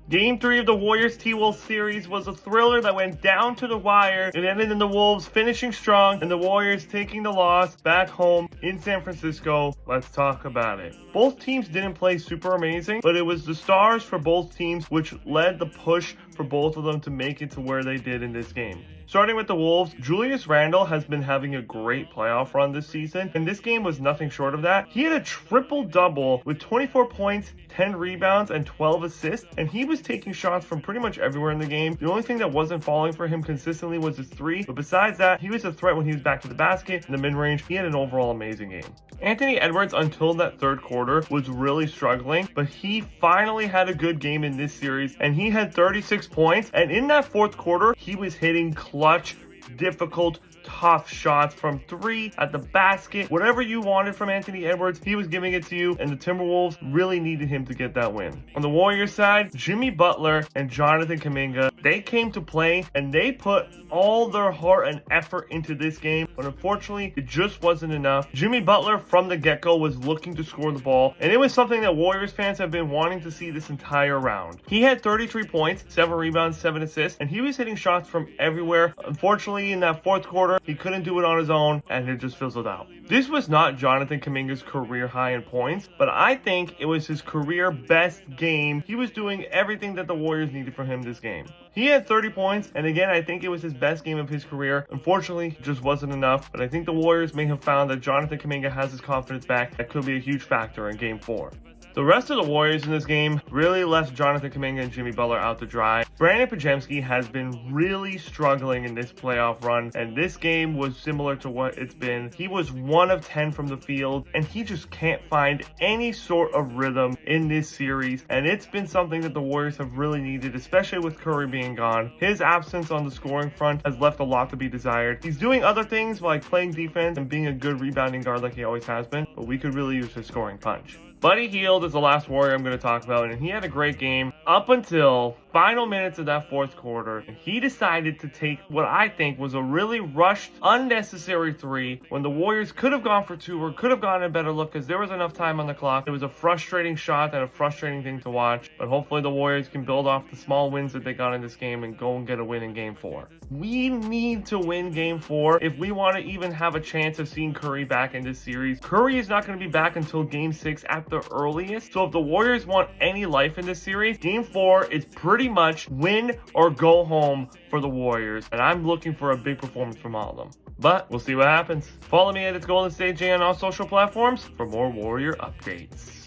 Game 3 of the Warriors T-Wolves series was a thriller that went down to the wire. It ended in the Wolves finishing strong and the Warriors taking the loss back home in San Francisco. Let's talk about it. Both teams didn't play super amazing, but it was the stars for both teams which led the push for both of them to make it to where they did in this game. Starting with the Wolves, Julius Randle has been having a great playoff run this season, and this game was nothing short of that. He had a triple-double with 24 points, 10 rebounds, and 12 assists, and he was taking shots from pretty much everywhere in the game. The only thing that wasn't falling for him consistently was his three, but besides that, he was a threat when he was back to the basket, in the mid-range. He had an overall amazing game. Anthony Edwards, until that third quarter, was really struggling, but he finally had a good game in this series, and he had 36 points, and in that fourth quarter, he was hitting clutch, difficult, tough shots from three, at the basket. Whatever you wanted from Anthony Edwards, he was giving it to you, and the Timberwolves really needed him to get that win. On the Warriors side, Jimmy Butler and Jonathan Kuminga, they came to play, and they put all their heart and effort into this game, but unfortunately, it just wasn't enough. Jimmy Butler, from the get-go, was looking to score the ball, and it was something that Warriors fans have been wanting to see this entire round. He had 33 points, 7 rebounds, 7 assists, and he was hitting shots from everywhere. Unfortunately, in that fourth quarter, he couldn't do it on his own, and it just fizzled out. This was not Jonathan Kuminga's career high in points, but I think it was his career best game. He was doing everything that the Warriors needed from him this game. He had 30 points, and again, I think it was his best game of his career. Unfortunately, it just wasn't enough, but I think the Warriors may have found that Jonathan Kuminga has his confidence back. That could be a huge factor in Game 4. The rest of the Warriors in this game really left Jonathan Kuminga and Jimmy Butler out to dry. Brandon Podziemski has been really struggling in this playoff run, and this game was similar to what it's been. He was 1 of 10 from the field, and he just can't find any sort of rhythm in this series, and it's been something that the Warriors have really needed, especially with Curry being gone. His absence on the scoring front has left a lot to be desired. He's doing other things like playing defense and being a good rebounding guard like he always has been, but we could really use his scoring punch. Buddy Hield is the last Warrior I'm going to talk about, and he had a great game up until final minutes of that fourth quarter, and he decided to take what I think was a really rushed, unnecessary three when the Warriors could have gone for two or could have gotten a better look because there was enough time on the clock. It was a frustrating shot and a frustrating thing to watch, but hopefully the Warriors can build off the small wins that they got in this game and go and get a win in Game 4. We need to win Game 4 if we want to even have a chance of seeing Curry back in this series. Curry is not going to be back until Game 6 at the earliest, so if the Warriors want any life in this series, Game 4 is pretty much win or go home for the Warriors, and I'm looking for a big performance from all of them. But we'll see what happens. Follow me at It's Golden State J on all social platforms for more Warrior updates.